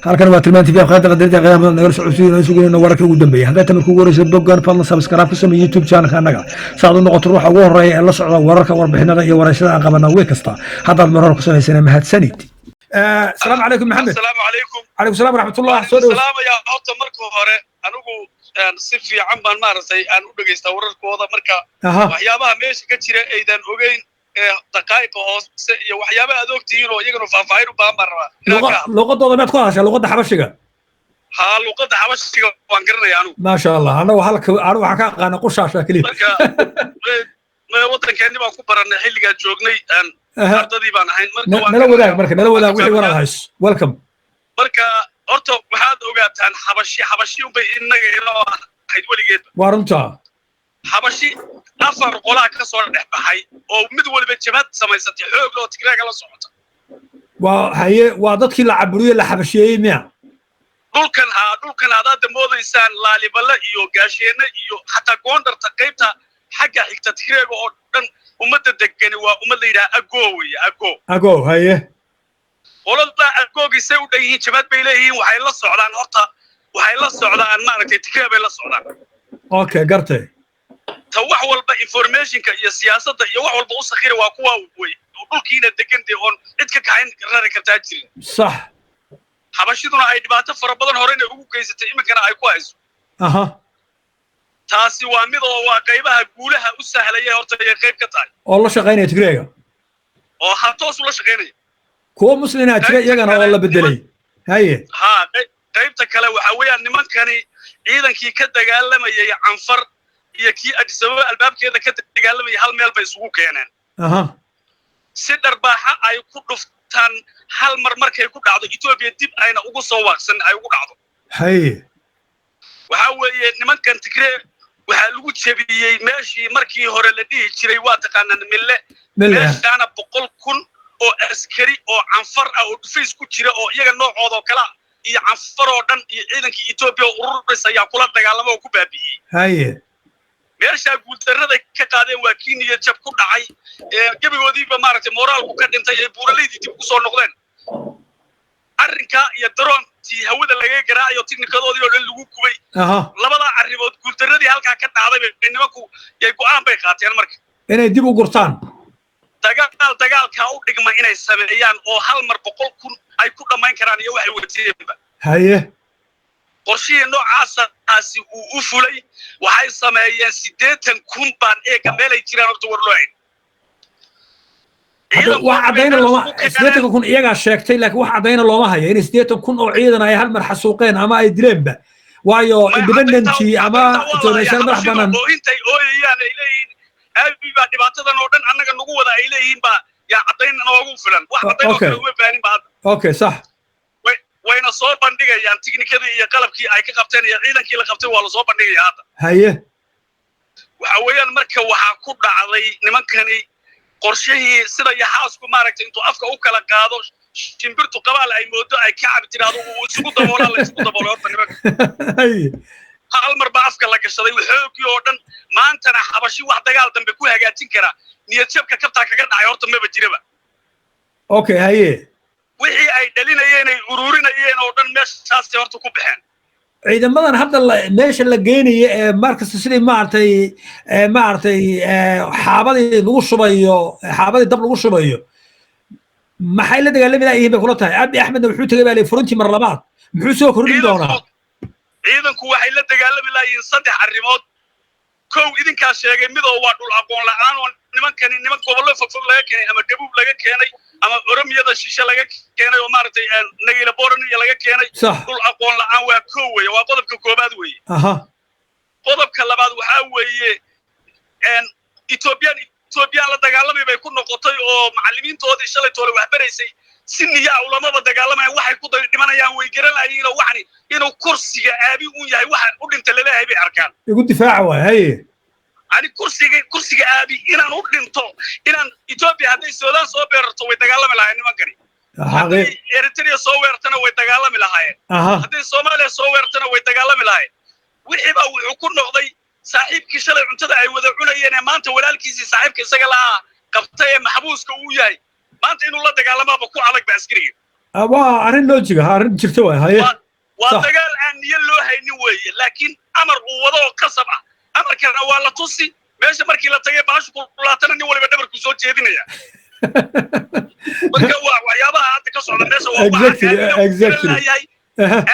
halkan waa tilmaantii fi qaadada qadarida qiyaamada naga socodsiinayna sugayna wararka ugu dambeeya haddii tan ku warayso boggan fadlan subscribe ku samee YouTube channel anaga saad u noqoto ruuxa ugu horeeya ee la socda wararka warbixinada iyo warayshada aan qabana way kasta haddaad marar ku samaysana mahadsanid السلام عليكم محمد السلام عليكم عليكم السلام ورحمة الله السلام يا أوتا مركو هوري أنوغو سيفي عمبان مارسي أن أدوغيستا ورركوضا مركا وحيابها ميشي كتيرا أيضان أوغين دقائق هوس وحيابها أدوك تيرو يغنو فافايرو بامبارا لغة دوضمات كواسا لغة حبشيغا ها لغة حبشيغا وانقرنا يانو ما شاء الله أنا وحكا قانا قشاشا كليل وطن كاني باكو برنا حيلغا جوغني ardadii baan ahayn nala wadaag wixii waraad hays welcome marka horta waxaad ogaataan xabashi un bay inaga inoo ahayd weligeed waa runta xabashi afar qolaa ka soo dhex baxay oo mid waliba jabad samaysatay xoog loo tigreega la socota waa dadkii la caburiye la xabashiyeeyey miya dhulkan hadaad moodaysaan laaliballe iyo gaasheenne iyo xataa goondarta qaybta xagga xigta tigreega oo dhan ummadda degani waa ummad la yidhaha ago haye qolada agoogiisay u dhan yihiin jabad bay leeyihiin waxay la socdaan maaragtay tigree bay la socdaan okay gartay ta wax walba informationka iyo siyaasadda iyo wax walba u sakhira waa kuwa wey dhulkiina degan dee oon cid ka kaxayn rari kartaa jirin sax xabashiduna ay dhibaato fara badan horena ugu geysatay iminkana ay ku hayso taasi waa mid oo waa qaybaha guulaha u sahlaya horta ay qayb ka tahay oo la shaqeynaya tigreega oo haltoos ula shaqeynaya kuwa muslimiina tigreega iyagana oo la bedelay haye qaybta kale waxa weeyaan nimankani ciidankii ka dagaalamayay canfar iyo kii Addis Ababa albaabkeeda ka dagaalamayay hal meel bay isugu keeneen si dharbaaxa ay ku dhuftaan hal mar markay ku dhacdo Ethiopia dib ayna ugu soo waaqsan ay ugu dhacdo haye waxa weeye nimankan tigreeg waxa lagu jabiyay meeshii markii hore la dhihi jiray waa taqaanaan meeshana 100,000 oo askari oo canfar ah oo dhufeys ku jira oo iyaga noocooda oo kala iyo canfar oo dhan iyo ciidankii Ethiopia ururaysa ayaa kula dagaalamo oo ku baabiyay haye meesha guuldarrada ka qaadeen waa Kenya jab ku dhacay gabigoodiiba maaragtay moraalku ka dhintay ee buuraleydii dib ku soo noqdeen arrinka iyo daroontii hawada laga garaayo tiknikadoodii oo dhan lagu gubay labada arrimood guuldarradii halka ka dhacday nimanku ay go'aan bay qaateen marka inay dib u gurtaan dagaalka u dhigma inay sameeyaan oo hal mar 100,000 ay ku dhamayn karaan iyo waxay wadiyeenba haye qorshihii noocaasi uu u fulay waxay sameeyeen 80,000 baan eega meel ay jiraan horta war loo hayn wax cadayna looma 80,000 iyaga sheegtay laakiin wax cadayna looma hayo in 80,000 oo ciidan ay hal mar xasuuqeen ama ay dileenba waayo independentki ama international madax banaan oo intay ooyayaan ay leeyihiin abi baa dhibaatadan oo dhan annaga nagu wada ay leeyihiin ba yaa cadayn noogu filan wax cadayn oo kale uma baanin ba okay sax wayna soo bandhigayaan tiknikadii iyo qalabkii ay ka qabteen iyo ciidankii la qabtay waa la soo bandhigayaa hadda haye waxa weeyaan marka waxa ku dhacday nimankani qorshihii sida yaxaasku maaragtay intuu afka u kala qaado shimbirtu qabaal ay moodo ay ka cabi tiraado uu isugu daboolaan la isugu daboolo horta nimanka hal mar ba afka la gashaday xoogii oo dhan maantana xabashi wax dagaal dambe ku hagaajin kara niyad jabka kabtaa kaga dhacay horta maba jiraba okay haye wixii ay dhalinayeen ay ururinayeen oo dhan meeshaas horta ku baxeen ciidamadan hadda meesha la geenayo ee markasta sidii maartay xaabadii lagu shubayo xaabadii dab lagu shubayo maxay la dagaalamayeen bay kula tahay Abi Ahmed wuxuu tagay baa furunti mar labaad muxuu soo kordhin doonaa ciidanku waxay la dagaalamayeen saddex arrimood kow idinka sheegay mid oo waa dhul aqoon la'aan oo niman gobollo fog laga keenay ama Dabuub laga keenay ama Oromiyada shisha laga keenay oo maartay Nagila Boran iyo laga keenay dhul aqoon la'aan waa kow weeye waa qodobka koobaad weeye qodobka labaad waxa weeye Ethiopian la dagaalamay bay ku noqotay oo macallimiintoodii shalay toole wax baraysay si niya ulamada dagaalamay waxay ku dhimanayaan way garanayeen oo waxani inuu kursiga aabi u yahay waxa u dhinta leeyahay bay arkaan igu difaaca way haye ani kursiga aabi inaan u dhinto inaan Ethiopia haday Suudaan soo beerto way dagaalami lahayn nimankani haday Eritrea soo weertana way dagaalami lahaayeen haday Soomaaliya soo weertana way dagaalami lahaayeen wixii baa wuxuu ku noqday saaxiibkii shalay cuntada ay wada cunayeen maanta walaalkiisii saaxiibka isaga la qabtay maxbuuska uu yahay maanta inuu la dagaalamaaba ku adag ba askariga waa arrin loojiga arrin jirta waay haye waa dagaal aan niyo loo haynin weeye laakiin amar uu wado oo qasab ah amarkana waa la tusi meesha markii la tagay baashu kulaatana nin waliba dhabarku soo jeedinaya marka waa waxyaabaha hadda ka socda meesha waa exactly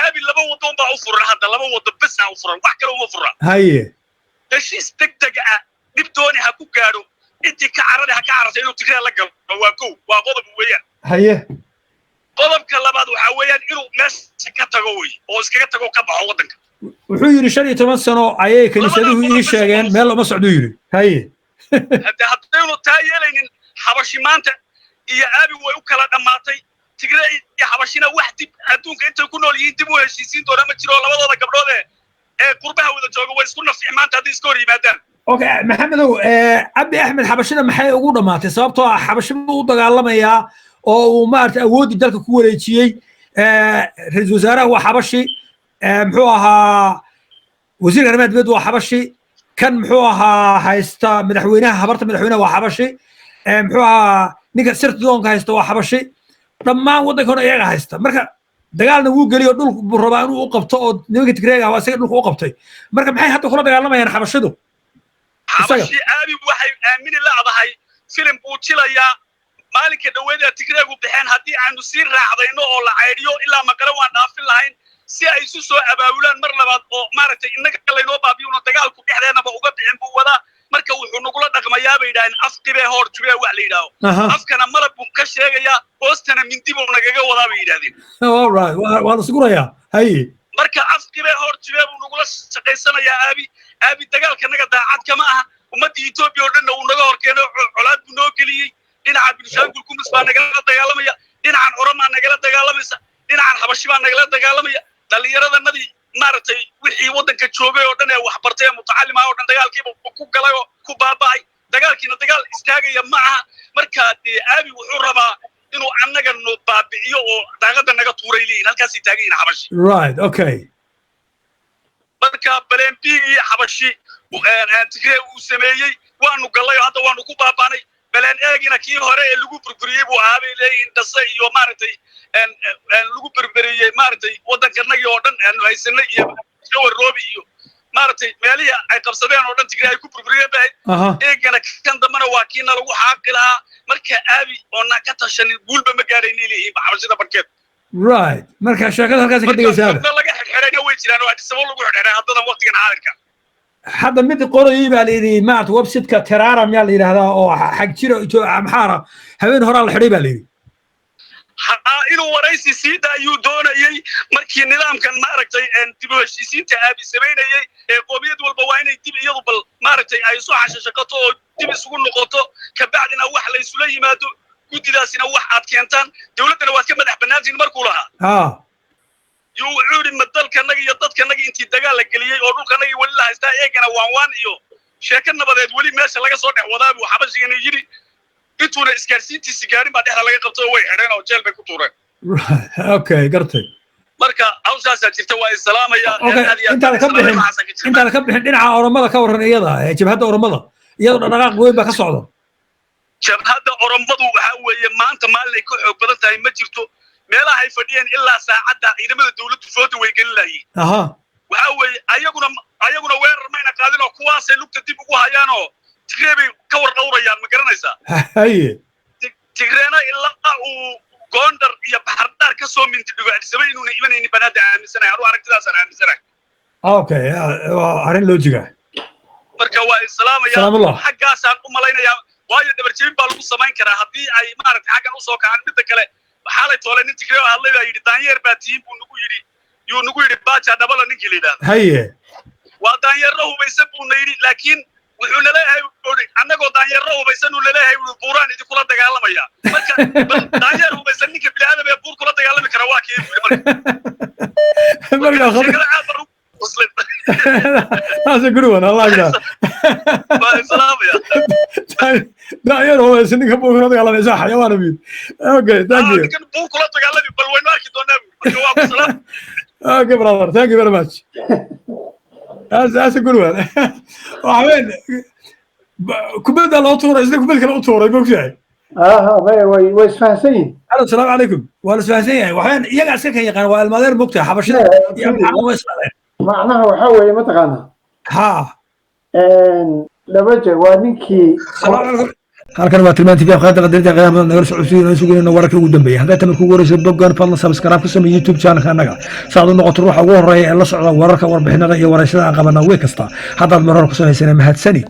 aabi laba waddo baa u furan hadda laba waddo bas ah u furan wax kale uma furan haye heshiis degdeg ah dib dooni ha ku gaadho intii ka carada ha ka carartay inuu Tigray la galo waa kow waa qodob weeyaan haye qodobka labaad waxa weeyaan inuu meesha ka tago way oo iskaga tago ka baxo wadanka wuxuu yiri 15 sano ayay kaniisaduhu ii sheegeen meel lama socdo yiri haye haddaynu taa yeelaynin xabashi maanta iyo aabi way u kala dhamaatay Tigray iyo xabashina wax dib adduunka inta ku nool yihiin dib u heshiisiin doona ma jiro labadooda gabdhood ee qurbaha wada jooga way isku nafsi maanta hadii iska hor yimaadaan okay maxamedow Abi Ahmed xabashina maxay ugu dhamaatay sababtoo ah xabashina uu dagaalamaya oo uu maartay awoodii dalka ku wareejiyay ra'iisul wasaaraha waa xabashi muxuu ahaa wasiirka arrimaha dibadda waa xabashi kan muxuu ahaa haysta madaxweynaha habarta madaxweynaha waa xabashi muxuu ahaa ninka sirdoonka haysta waa xabashi dhammaan waddanka hore iyaga haysta marka dagaalna wuu geliyo dhulku buu rabaa inuu u qabto oo nimanka Tigreega waa isaga dhulku u qabtay marka maxay hadda kula dagaalamayaan xabashidu xabashi aabi waxay aamini laadahay filim buu jilayaa maalinka dhaweeda Tigreegu bixeen haddii aanu sii raacdayno oo la cayriyo ilaa maqale waan dhaafin lahayn si ay isu soo abaabulaan mar labaad oo maaragtay innaga laynoo baabiyuuna dagaalku dhexdeenaba uga bixin buu wadaa marka wuxuu nagula dhaqmayaa bay yidhaaheen afqibee hor jubee wax la yidhaaho afkana malab buu ka sheegayaa hoostana mindi buu nagaga wadaa bay yidhahdeen all right waa la sugurayaa haye marka afqibee hor jubee buu nagula shaqaysanayaa aabi dagaalka naga daacad kama aha ummadda Itoobiya oo dhan uu naga horkeeno colaad buu noo geliyay dhinaca Binshaangul Kumis baa nagala dagaalamaya dhinacan Oromaa nagala dagaalamaysa dhinacan Habashi baa nagala dagaalamaya dhalinyaradanadii maartay wixii wadanka joogay oo dhan ee wax bartay mutacallima oo dhan dagaalkiiba ku galay oo ku baabay dagaalkiina dagaal istaagaya ma aha marka aabi wuxuu rabaa inuu annaga noo baabi'iyo oo daaqada naga tuuray leeyin halkaas taagay Habashi right okay marka balenbigi Habashi Tigray uu sameeyay waanu galay hadda waanu ku baabaanay balan eegina kii hore ee lagu burburiyay buu aabay leeyin dhasay iyo maartay lagu burburiyay maartay wadankanagii oo dhan aanu haysanay iyo Roobi iyo maartay meelihi ay qabsadeen oo dhan Tigray ay ku burburiyay bay eegana kan dambana waa kiina lagu xaaqilaha marka aabi oo na ka tashan guulba ma gaarayni leeyihiin xabashida barkeed right marka sheekada halkaas ka dhigaysaa laga xirxirayna way jiraan oo sabab lagu xirxiray hadda waqtigan xaadirka hadda mid qorayay baa leeyahay maarta website-ka Terara miyaa la yiraahdaa oo xaq jiro amxaara habeen hore la xiray baa leeyahay inuu waraysi siida ayuu doonayay markii nidaamkan maaragtay dib u heshiisiinta aabi sameynayay ee qoomiyad walba waa inay dib iyadu bal maaragtay ay soo xashashaqato oo dib isugu noqoto ka bacdina wax la isula yimaado gudidaasina wax aad keentaan dawladana waad ka madax banaantiin markuu lahaa wuxuu yidhi madalkanaga iyo dadkanaga intii dagaal la geliyey oo dhulkanaga weli la haystaa eegana waan iyo sheeko nabadeed weli meesha laga soo dhex wadaa buu xabashigana yidhi intuuna isgaarsiintiisi gaarin baa dhexda laga qabto way xidheen oo jeel bay ku tuureen okay gartay marka hawshaasaa jirta waa islaamaya intaada ka bixin dhinaca oromada ka waran iyada jabhadda oromada iyadoo dhaqaaq weyn baa ka socda jabhadda oromadu waxa weeye maanta maalin ay ka xoog badan tahay ma jirto meelaha ay fadhiyeen ilaa saacadda ciidamada dawladdu fooda way gelin laayeen waxa weeye ayaguna weerar mayna qaadin oo kuwaasay lugta dib ugu hayaan oo Tigray bay ka war dhawrayaan ma garanaysaa haye Tigrayna ilaa uu Gondar iyo Bahardar ka soo mintidigo adisabay inuu imanayni banaada aaminsanahay anu aragtidaas aan aaminsanahay okay arrin loojiga marka waa islaamaya xaggaasaan u malaynayaa waayo dhabarjebin baa lagu samayn karaa haddii ay maaragtay xaggan u soo kacaan midda kale waxaa lay toolay nin Tigray hadlay baa yidhi daanyeer baa tiim buu nagu yidhi baaja dhabala ninkii la yidhaahdo haye waa daanyeerro hubaysan buu na yidhi laakiin wuxuu naleeyahay annagoo daanyeerro hubaysan uu naleeyahay buuraan idinkula dagaalamaya marka daanyeer hubaysan ninka bini'aadam ee buur kula dagaalami kara waa kii buu that's a good one I like that daanyeer hubaysan ninka buur kula dagaalamaya sax xayawaan abiid okay thank you ninka buur kula dagaalami bal waynu arki doonaa marka waa ku salaam okay brother thank you very much that's a good one waxaan kubadda loo tuuray isla kubad kale u tuuray bogtahay ويسفهسين. السلام عليكم والسفهسين وحين يقع سكن يقان والمدير مكتئ حبشنا يا محمد واسماعيل معناها وحاوي متقانا ها لبجة وانكي halkan waa tilmaantii fiiqa qaadada qadarida qiyaamada nagal socodsiin oo suuqina wararka ugu dambeeyay haddii tamar kugu warayso bloggan fadlan subscribe ku samee youtube channel anaga saad u noqoto ruuxa ugu horeeya ee la socda wararka warbixinada iyo warayshada aan qabana way kasta haddaad marar ku samaysana mahadsanid